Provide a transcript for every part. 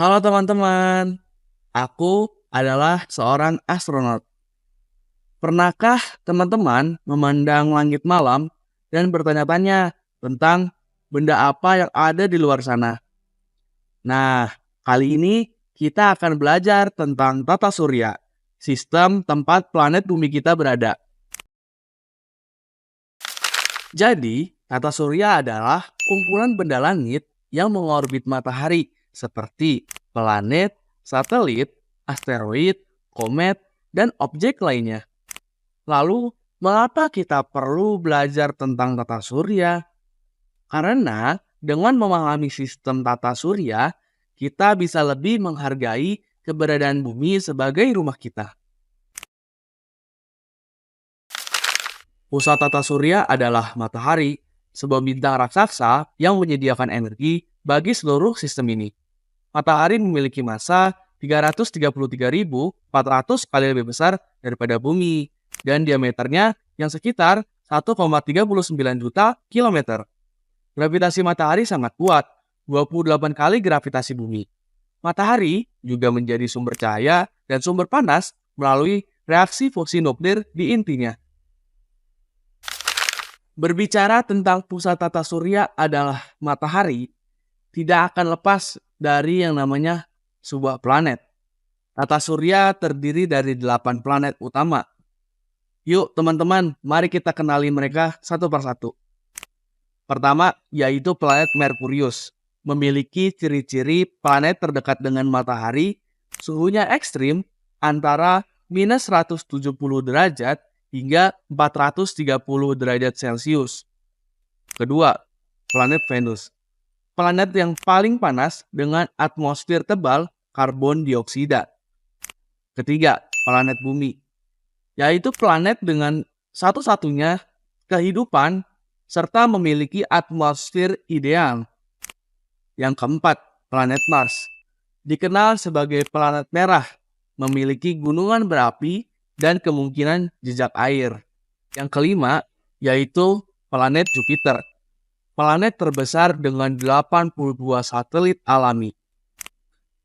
Halo teman-teman, aku adalah seorang astronot. Pernahkah teman-teman memandang langit malam dan bertanya-tanya tentang benda apa yang ada di luar sana? Nah, kali ini kita akan belajar tentang tata surya, sistem tempat planet bumi kita berada. Jadi, tata surya adalah kumpulan benda langit yang mengorbit matahari seperti planet, satelit, asteroid, komet, dan objek lainnya. Lalu, mengapa kita perlu belajar tentang tata surya? Karena dengan memahami sistem tata surya, kita bisa lebih menghargai keberadaan bumi sebagai rumah kita. Pusat tata surya adalah matahari, sebuah bintang raksasa yang menyediakan energi bagi seluruh sistem ini. Matahari memiliki massa 333.400 kali lebih besar daripada bumi, dan diameternya yang sekitar 1,39 juta kilometer. Gravitasi matahari sangat kuat, 28 kali gravitasi bumi. Matahari juga menjadi sumber cahaya dan sumber panas melalui reaksi fusi nuklir di intinya. Berbicara tentang pusat tata surya adalah matahari, tidak akan lepas dari yang namanya sebuah planet. Tata surya terdiri dari 8 planet utama. Yuk teman-teman, mari kita kenali mereka satu persatu. Pertama, yaitu planet Merkurius. Memiliki ciri-ciri planet terdekat dengan matahari, suhunya ekstrim antara minus 170 derajat hingga 430 derajat Celcius. Kedua, planet Venus. Planet yang paling panas dengan atmosfer tebal karbon dioksida. Ketiga, planet Bumi, yaitu planet dengan satu-satunya kehidupan serta memiliki atmosfer ideal. Yang keempat, planet Mars, dikenal sebagai planet merah, memiliki gunungan berapi dan kemungkinan jejak air. Yang kelima, yaitu planet Jupiter, planet terbesar dengan 82 satelit alami.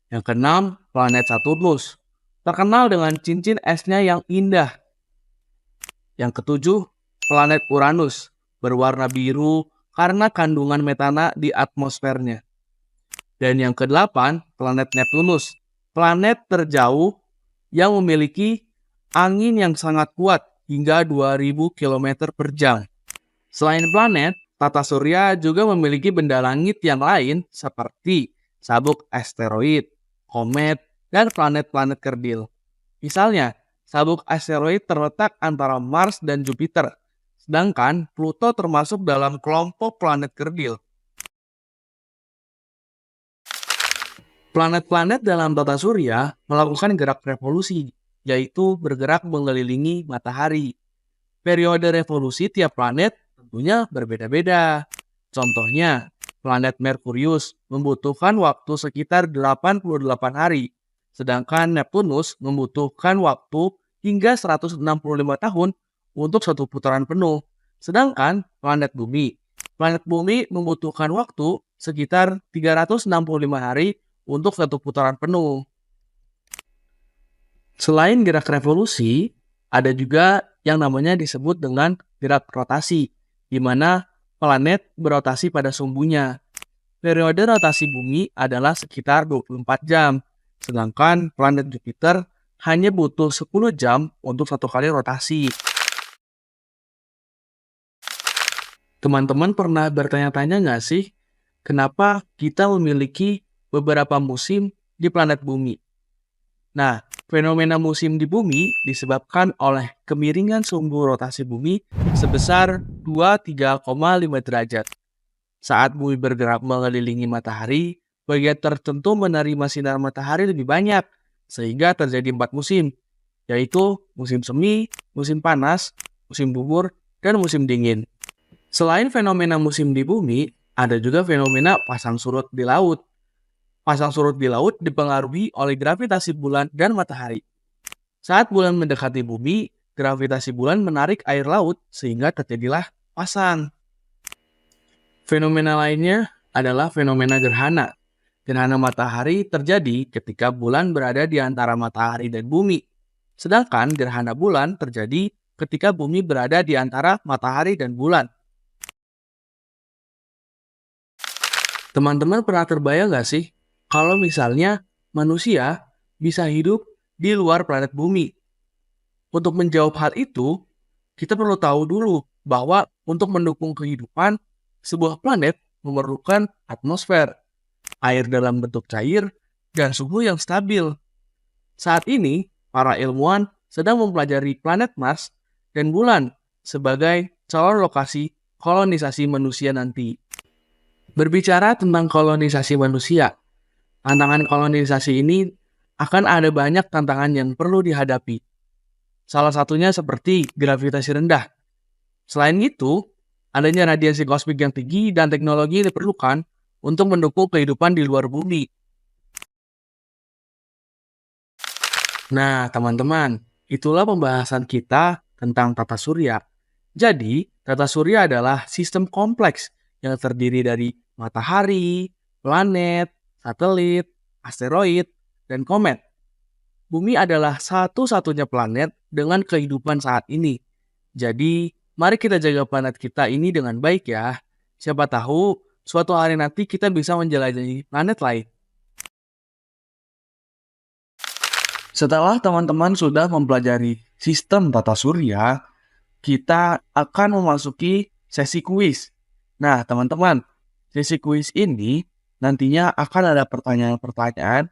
Yang keenam, planet Saturnus, terkenal dengan cincin esnya yang indah. Yang ketujuh, planet Uranus, berwarna biru karena kandungan metana di atmosfernya. Dan yang kedelapan, planet Neptunus, planet terjauh yang memiliki angin yang sangat kuat hingga 2000 km per jam. Selain planet, tata surya juga memiliki benda langit yang lain seperti sabuk asteroid, komet, dan planet-planet kerdil. Misalnya, sabuk asteroid terletak antara Mars dan Jupiter, sedangkan Pluto termasuk dalam kelompok planet kerdil. Planet-planet dalam tata surya melakukan gerak revolusi, yaitu bergerak mengelilingi matahari. Periode revolusi tiap planet tentunya berbeda-beda. Contohnya, planet Merkurius membutuhkan waktu sekitar 88 hari, sedangkan Neptunus membutuhkan waktu hingga 165 tahun untuk satu putaran penuh. Sedangkan planet Bumi membutuhkan waktu sekitar 365 hari untuk satu putaran penuh. Selain gerak revolusi, ada juga yang namanya disebut dengan gerak rotasi, di mana planet berotasi pada sumbunya. Periode rotasi bumi adalah sekitar 24 jam, sedangkan planet Jupiter hanya butuh 10 jam untuk satu kali rotasi. Teman-teman pernah bertanya-tanya nggak sih, kenapa kita memiliki beberapa musim di planet bumi? Nah, fenomena musim di bumi disebabkan oleh kemiringan sumbu rotasi bumi sebesar 23,5 derajat. Saat bumi bergerak mengelilingi matahari, bagian tertentu menerima sinar matahari lebih banyak, sehingga terjadi 4 musim, yaitu musim semi, musim panas, musim gugur, dan musim dingin. Selain fenomena musim di bumi, ada juga fenomena pasang surut di laut. Pasang surut di laut dipengaruhi oleh gravitasi bulan dan matahari. Saat bulan mendekati bumi, gravitasi bulan menarik air laut sehingga terjadilah pasang. Fenomena lainnya adalah fenomena gerhana. Gerhana matahari terjadi ketika bulan berada di antara matahari dan bumi. Sedangkan gerhana bulan terjadi ketika bumi berada di antara matahari dan bulan. Teman-teman pernah terbayang nggak sih kalau misalnya manusia bisa hidup di luar planet bumi? Untuk menjawab hal itu, kita perlu tahu dulu bahwa untuk mendukung kehidupan, sebuah planet memerlukan atmosfer, air dalam bentuk cair, dan suhu yang stabil. Saat ini, para ilmuwan sedang mempelajari planet Mars dan bulan sebagai calon lokasi kolonisasi manusia nanti. Berbicara tentang kolonisasi manusia, tantangan kolonisasi ini akan ada banyak tantangan yang perlu dihadapi. Salah satunya seperti gravitasi rendah. Selain itu, adanya radiasi kosmik yang tinggi dan teknologi yang diperlukan untuk mendukung kehidupan di luar bumi. Nah, teman-teman, itulah pembahasan kita tentang tata surya. Jadi, tata surya adalah sistem kompleks yang terdiri dari matahari, planet, satelit, asteroid, dan komet. Bumi adalah satu-satunya planet dengan kehidupan saat ini. Jadi, mari kita jaga planet kita ini dengan baik ya. Siapa tahu, suatu hari nanti kita bisa menjelajahi planet lain. Setelah teman-teman sudah mempelajari sistem tata surya, kita akan memasuki sesi kuis. Nah, teman-teman, sesi kuis ini nantinya akan ada pertanyaan-pertanyaan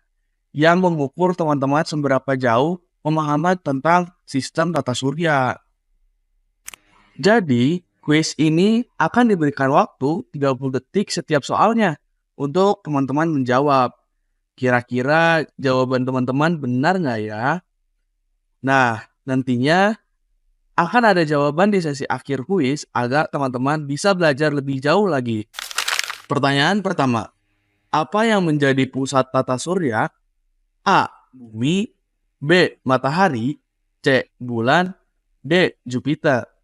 yang mengukur teman-teman seberapa jauh pemahaman tentang sistem tata surya. Jadi, kuis ini akan diberikan waktu 30 detik setiap soalnya untuk teman-teman menjawab. Kira-kira jawaban teman-teman benar nggak ya? Nah, nantinya akan ada jawaban di sesi akhir kuis agar teman-teman bisa belajar lebih jauh lagi. Pertanyaan pertama, apa yang menjadi pusat tata surya? A. Bumi, B. Matahari, C. Bulan, D. Jupiter.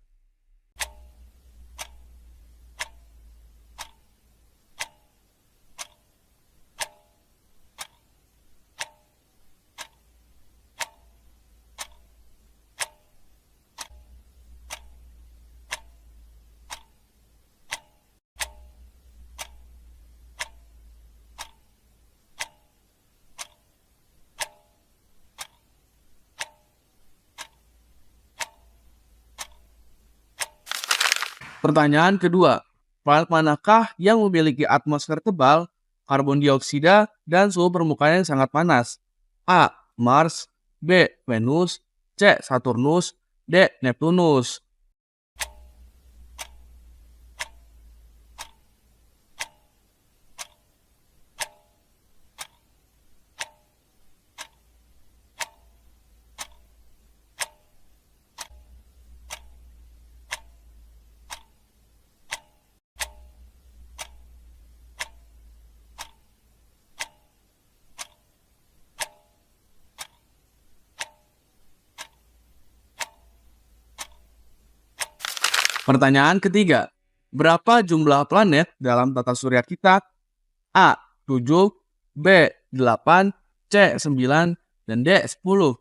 Pertanyaan kedua, planet manakah yang memiliki atmosfer tebal, karbon dioksida, dan suhu permukaan yang sangat panas? A. Mars, B. Venus, C. Saturnus, D. Neptunus. Pertanyaan ketiga, berapa jumlah planet dalam tata surya kita? A. 7, B. 8, C. 9, dan D. 10.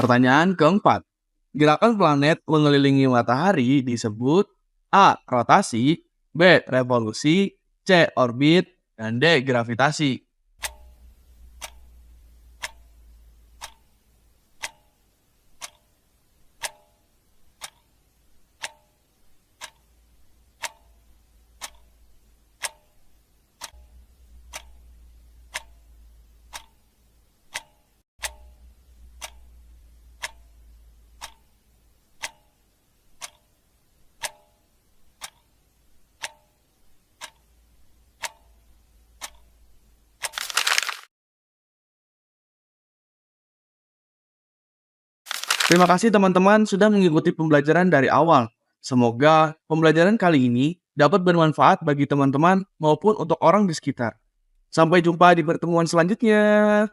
Pertanyaan keempat, gerakan planet mengelilingi matahari disebut A. Rotasi, B. Revolusi, C. Orbit, dan D. Gravitasi. Terima kasih teman-teman sudah mengikuti pembelajaran dari awal. Semoga pembelajaran kali ini dapat bermanfaat bagi teman-teman maupun untuk orang di sekitar. Sampai jumpa di pertemuan selanjutnya.